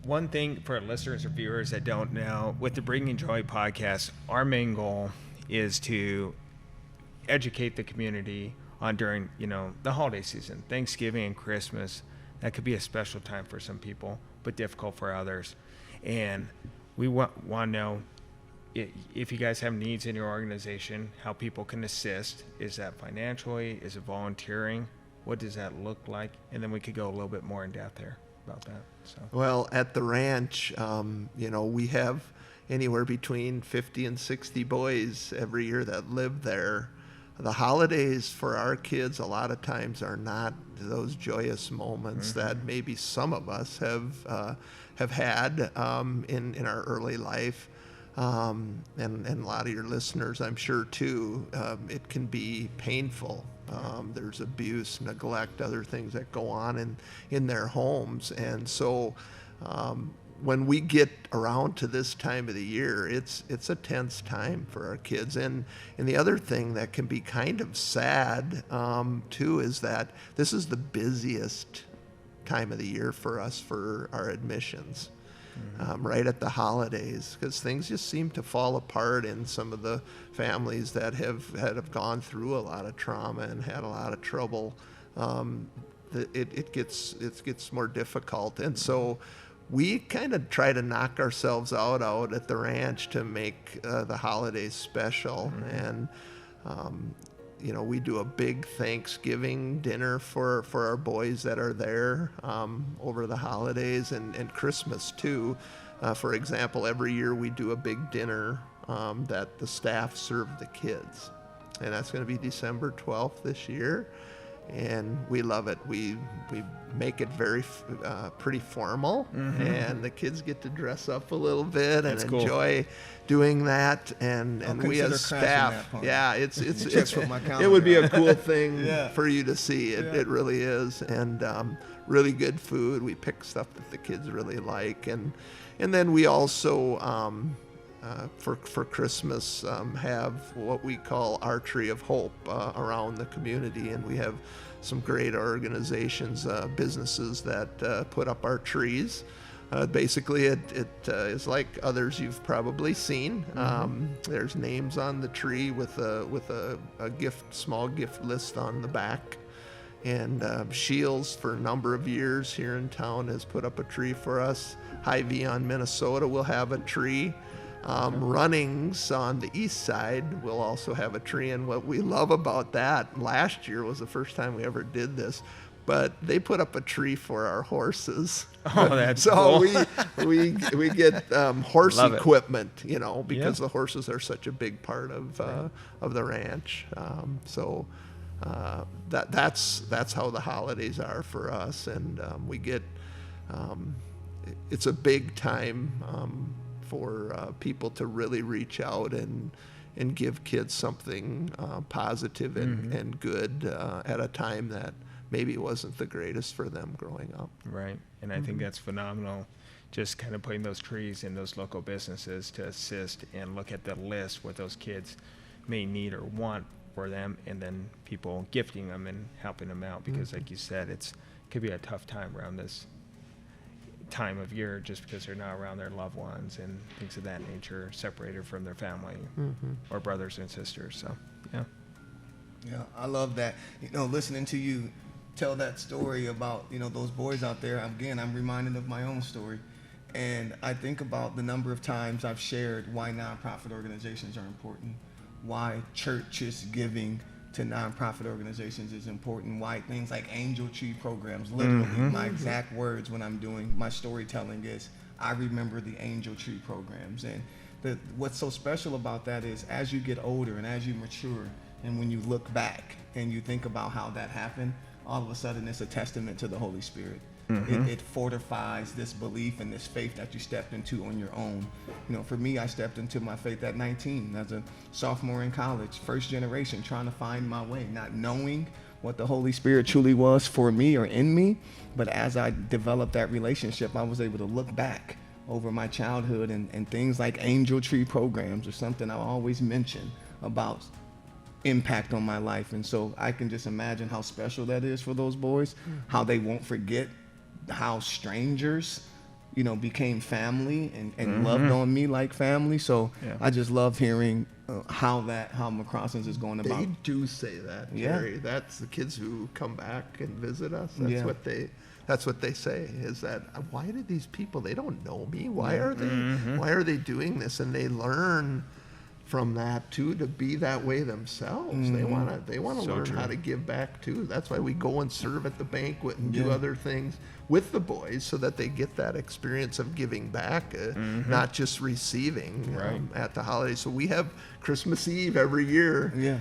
one thing for listeners or viewers that don't know, with the Bringing Joy podcast, our main goal is to educate the community on during, the holiday season, Thanksgiving and Christmas. That could be a special time for some people, but difficult for others. And we want to know if you guys have needs in your organization, how people can assist. Is that financially? Is it volunteering? What does that look like? And then we could go a little bit more in depth there about that. So. Well, at the ranch, we have anywhere between 50 and 60 boys every year that live there. The holidays for our kids a lot of times are not those joyous moments that maybe some of us have had in our early life. And a lot of your listeners, I'm sure too, it can be painful. There's abuse, neglect, other things that go on in their homes. And so when we get around to this time of the year, it's a tense time for our kids. And the other thing that can be kind of sad too is that this is the busiest time of the year for us for our admissions. Right at the holidays, because things just seem to fall apart in some of the families that have gone through a lot of trauma and had a lot of trouble. It gets more difficult, and so we kind of try to knock ourselves out at the ranch to make the holidays special. And we do a big Thanksgiving dinner for our boys that are there over the holidays, and Christmas too. For example, every year we do a big dinner that the staff serve the kids, and that's going to be December 12th this year. And we love it. We make it very pretty formal, and the kids get to dress up a little bit and enjoy doing that. And we as staff, it would be a cool thing for you to see. It really is, and really good food. We pick stuff that the kids really like, and then we also for Christmas have what we call our Tree of Hope around the community, and we have some great organizations, businesses that put up our trees. Basically, it is like others you've probably seen. There's names on the tree with a small gift list on the back. And Shields, for a number of years here in town, has put up a tree for us. Hy-Vee on Minnesota will have a tree. Runnings on the east side will also have a tree, and what we love about that, last year was the first time we ever did this, but they put up a tree for our horses. Oh, that's so cool. we get horse equipment, because the horses are such a big part of the ranch. That's how the holidays are for us, and we get it's a big time for people to really reach out and give kids something positive and good at a time that maybe wasn't the greatest for them growing up. Right, and I think that's phenomenal, just kind of putting those trees in those local businesses to assist and look at the list what those kids may need or want for them, and then people gifting them and helping them out, because like you said, it could be a tough time around this time of year, just because they're not around their loved ones and things of that nature, separated from their family or brothers and sisters. So I love that. Listening to you tell that story about those boys out there, again, I'm reminded of my own story, and I think about the number of times I've shared why nonprofit organizations are important, why churches giving to nonprofit organizations is important, why things like Angel Tree programs, literally my exact words when I'm doing my storytelling is, I remember the Angel Tree programs. And what's so special about that is, as you get older and as you mature, and when you look back and you think about how that happened, all of a sudden it's a testament to the Holy Spirit. It fortifies this belief and this faith that you stepped into on your own. For me, I stepped into my faith at 19 as a sophomore in college, first generation, trying to find my way, not knowing what the Holy Spirit truly was for me or in me. But as I developed that relationship, I was able to look back over my childhood, and things like Angel Tree programs are something I always mention about impact on my life. And so I can just imagine how special that is for those boys, how they won't forget how strangers became family and loved on me like family. So Yeah. I just love hearing how McCrossins is going about. They do say that, Yeah. Jerry. That's the kids who come back and visit us. Yeah. That's what they say, is that why did these people, they don't know me. Why Yeah. are they doing this? And they learn from that too, to be that way themselves. They want to So learn true. how to give back too. That's why we go and serve at the banquet and do Yeah. other things with the boys, so that they get that experience of giving back, not just receiving Right. at the holidays. So we have Christmas Eve every year. Yeah.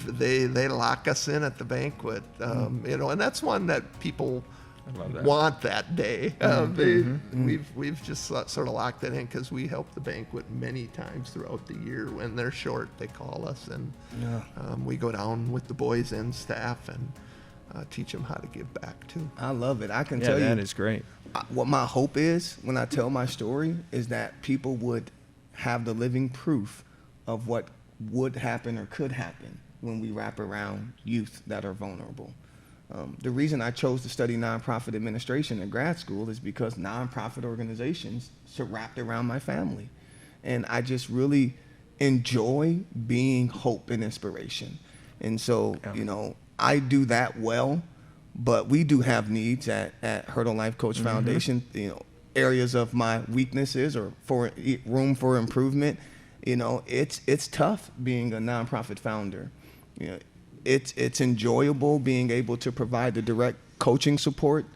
They lock us in at the banquet, and that's one that people I love that. want that day. We've just sort of locked it in, because we help the banquet many times throughout the year. When they're short, they call us, and Yeah. we go down with the boys and staff and teach them how to give back too. I love it. I can Yeah, tell you that is great. what my hope is when I tell my story is that people would have the living proof of what would happen or could happen when we wrap around youth that are vulnerable. The reason I chose to study nonprofit administration in grad school is because nonprofit organizations wrapped around my family. And I just really enjoy being hope and inspiration. And so, Yeah. I do that well, but we do have needs at Hurdle Life Coach Foundation, areas of my weaknesses or for room for improvement. It's tough being a nonprofit founder. It's enjoyable being able to provide the direct coaching support,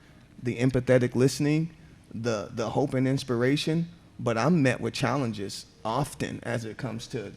the empathetic listening, the hope and inspiration, but I'm met with challenges often as it comes to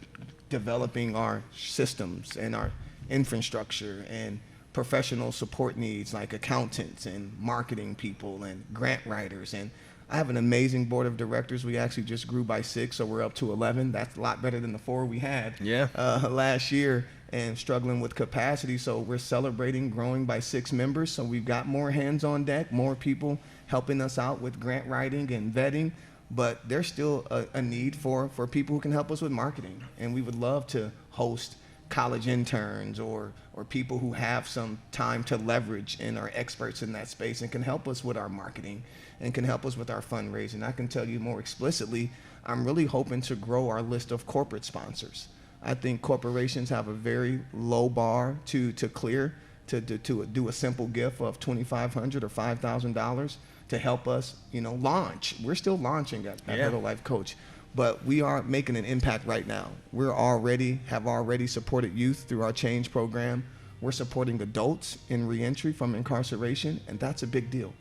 developing our systems and our infrastructure and professional support needs like accountants and marketing people and grant writers. And I have an amazing board of directors. We actually just grew by 6, so we're up to 11. That's a lot better than the 4 we had last year, and struggling with capacity. So we're celebrating growing by 6 members. So we've got more hands on deck, more people helping us out with grant writing and vetting. But there's still a need for people who can help us with marketing. And we would love to host college interns or people who have some time to leverage and are experts in that space and can help us with our marketing and can help us with our fundraising. I can tell you more explicitly, I'm really hoping to grow our list of corporate sponsors. I think corporations have a very low bar to clear, to do a simple gift of $2,500 or $5,000 to help us, launch. We're still launching at Hurdle Life Coach, but we are making an impact right now. Have already supported youth through our Change program. We're supporting adults in reentry from incarceration, and that's a big deal.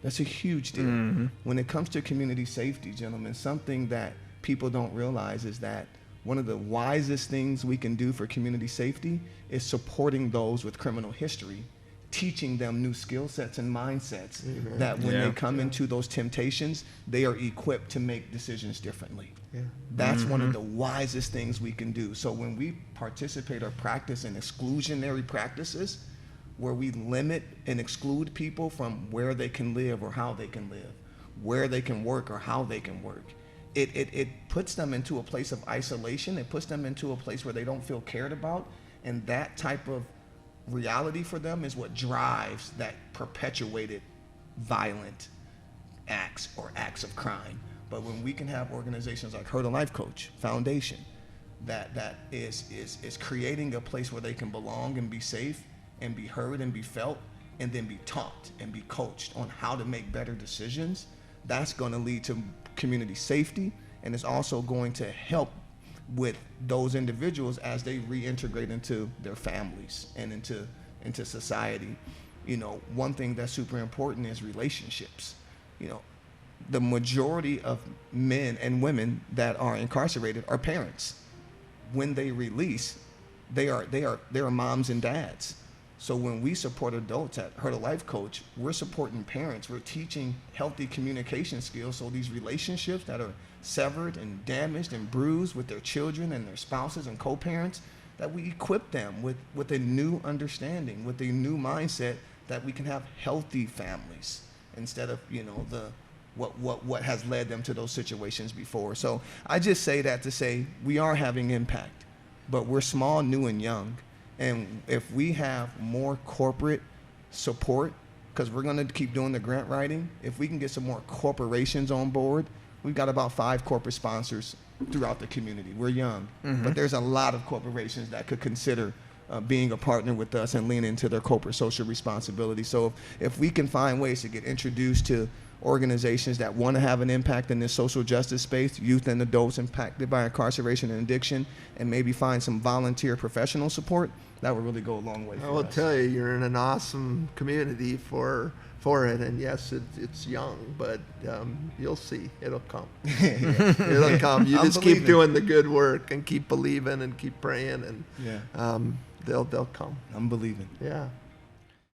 That's a huge deal. Mm-hmm. When it comes to community safety, gentlemen, something that people don't realize is that one of the wisest things we can do for community safety is supporting those with criminal history, teaching them new skill sets and mindsets that when they come into those temptations, they are equipped to make decisions differently. Yeah. That's one of the wisest things we can do. So when we participate or practice in exclusionary practices, where we limit and exclude people from where they can live or how they can live, where they can work or how they can work, it puts them into a place of isolation. It puts them into a place where they don't feel cared about. And that type of reality for them is what drives that perpetuated violent acts or acts of crime. But when we can have organizations like Hurdle Life Coach Foundation that is creating a place where they can belong and be safe and be heard and be felt and then be taught and be coached on how to make better decisions, that's going to lead to community safety, and it's also going to help with those individuals as they reintegrate into their families and into society. One thing that's super important is relationships. The majority of men and women that are incarcerated are parents. When they release, they are moms and dads. So when we support adults at Hurdle Life Coach, we're supporting parents. We're teaching healthy communication skills, so these relationships that are severed and damaged and bruised with their children and their spouses and co-parents, that we equip them with a new understanding, with a new mindset that we can have healthy families instead of, what has led them to those situations before. So I just say that to say we are having impact, but we're small, new, and young. And if we have more corporate support because we're going to keep doing the grant writing. If we can get some more corporations on board, we've got about 5 corporate sponsors throughout the community. We're young, but there's a lot of corporations that could consider being a partner with us and lean into their corporate social responsibility. So if we can find ways to get introduced to organizations that want to have an impact in this social justice space, youth and adults impacted by incarceration and addiction, and maybe find some volunteer professional support, that would really go a long way for I will us. tell you, you're in an awesome community for it, and yes, it's young, but you'll see, it'll come. It'll come. You I'm just believing. keep doing the good work and keep believing and keep praying, and Yeah. they'll come. I'm believing. Yeah.